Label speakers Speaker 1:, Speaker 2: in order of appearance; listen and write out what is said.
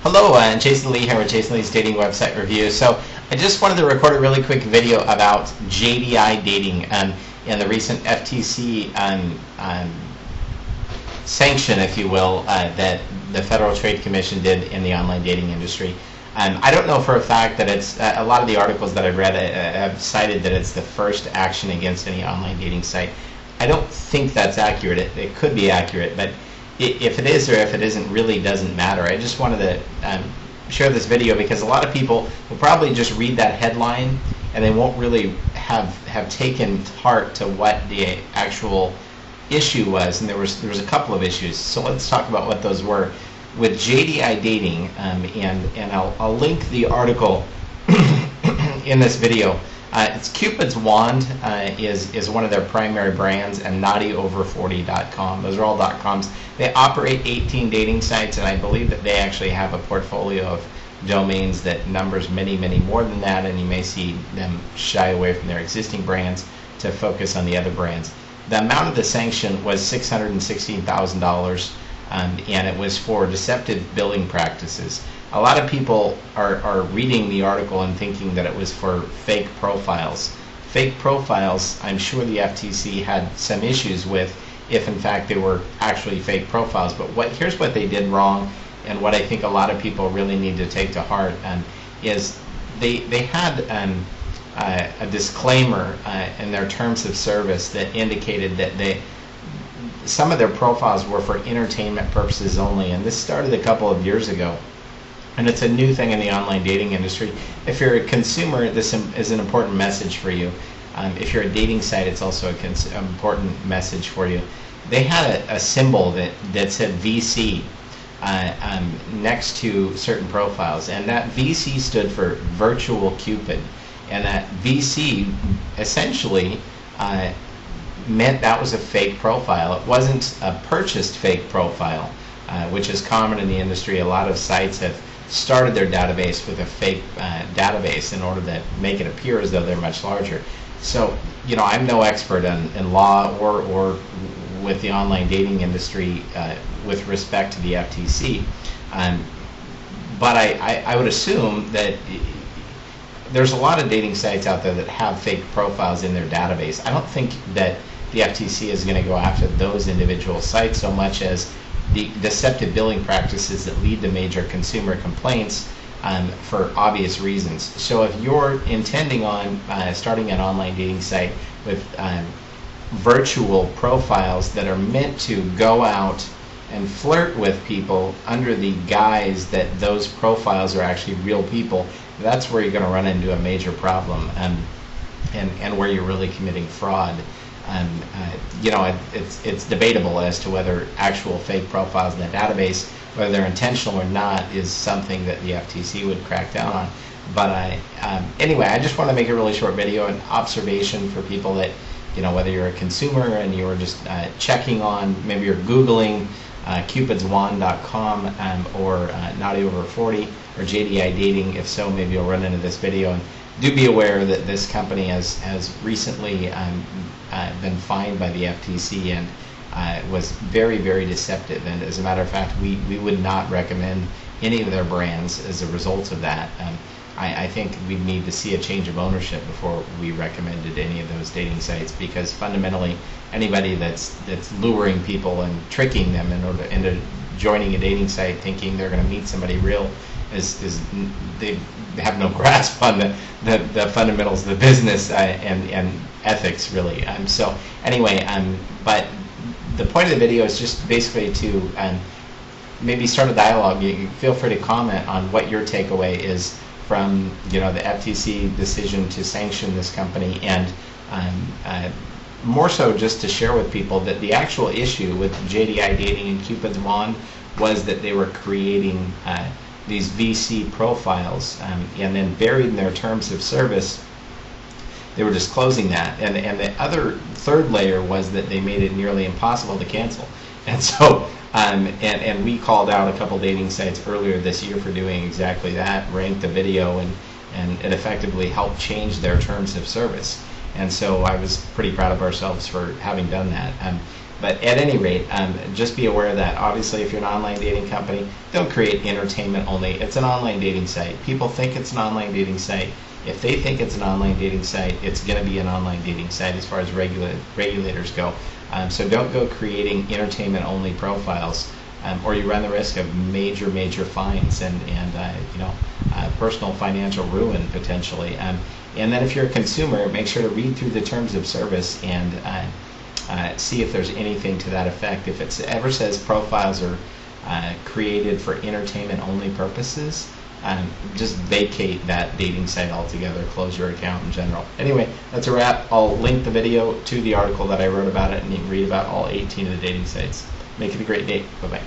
Speaker 1: Hello, Jason Lee here with Jason Lee's Dating Website Review. So I just wanted to record a really quick video about JDI dating and the recent FTC sanction, if you will, that the Federal Trade Commission did in the online dating industry. I don't know for a fact that it's, a lot of the articles that I've read have cited that it's the first action against any online dating site. I don't think that's accurate. It could be accurate, but if it is or if it isn't really doesn't matter. I just wanted to share this video because a lot of people will probably just read that headline and they won't really have taken heart to what the actual issue was. And there was a couple of issues. So let's talk about what those were. With JDI dating, and I'll link the article in this video. It's Cupid's Wand is one of their primary brands, and naughtyover40.com. Those are all .coms. They operate 18 dating sites, and I believe that they actually have a portfolio of domains that numbers many, many more than that, and you may see them shy away from their existing brands to focus on the other brands. The amount of the sanction was $616,000, and it was for deceptive billing practices. A lot of people are reading the article and thinking that it was for fake profiles. Fake profiles, I'm sure the FTC had some issues with if in fact they were actually fake profiles. But here's what they did wrong, and what I think a lot of people really need to take to heart is they had a disclaimer in their terms of service that indicated that some of their profiles were for entertainment purposes only, and this started a couple of years ago. And it's a new thing in the online dating industry. If you're a consumer, this is an important message for you. If you're a dating site, it's also an important message for you. They had a symbol that said VC next to certain profiles, and that VC stood for Virtual Cupid. And that VC essentially meant that was a fake profile. It wasn't a purchased fake profile, which is common in the industry. A lot of sites have started their database with a fake database in order to make it appear as though they're much larger. So, you know, I'm no expert in law or with the online dating industry with respect to the FTC, but I would assume that there's a lot of dating sites out there that have fake profiles in their database. I don't think that the FTC is going to go after those individual sites so much as the deceptive billing practices that lead to major consumer complaints for obvious reasons. So if you're intending on starting an online dating site with virtual profiles that are meant to go out and flirt with people under the guise that those profiles are actually real people, that's where you're going to run into a major problem, and where you're really committing fraud. You know, it's debatable as to whether actual fake profiles in the database, whether they're intentional or not, is something that the FTC would crack down on. But anyway, I just want to make a really short video, an observation for people that, you know, whether you're a consumer and you're just checking on, maybe you're Googling cupidswand.com or naughtyover40 or JDI dating. If so, maybe you'll run into this video. And do be aware that this company has recently been fined by the FTC and was very, very deceptive. And as a matter of fact, we would not recommend any of their brands as a result of that. I think we need to see a change of ownership before we recommended any of those dating sites, because fundamentally anybody that's luring people and tricking them into joining a dating site thinking they're going to meet somebody real is they have no grasp on the fundamentals of the business and ethics, really. So anyway, but the point of the video is just basically to maybe start a dialogue. You feel free to comment on what your takeaway is from, you know, the FTC decision to sanction this company, and more so just to share with people that the actual issue with JDI dating and Cupid's Wand was that they were creating these VC profiles, and then buried in their terms of service they were disclosing that, and the other third layer was that they made it nearly impossible to cancel. And so and we called out a couple dating sites earlier this year for doing exactly that, ranked the video, and it effectively helped change their terms of service. And so I was pretty proud of ourselves for having done that. But at any rate, just be aware of that. Obviously, if you're an online dating company, don't create entertainment only. It's an online dating site. People think it's an online dating site. If they think it's an online dating site, it's going to be an online dating site as far as regulators go. So don't go creating entertainment only profiles, or you run the risk of major fines and personal financial ruin potentially. And then if you're a consumer, make sure to read through the terms of service and see if there's anything to that effect. If it ever says profiles are created for entertainment only purposes, just vacate that dating site altogether, close your account in general. Anyway, that's a wrap. I'll link the video to the article that I wrote about it, and you can read about all 18 of the dating sites. Make it a great day. Bye-bye.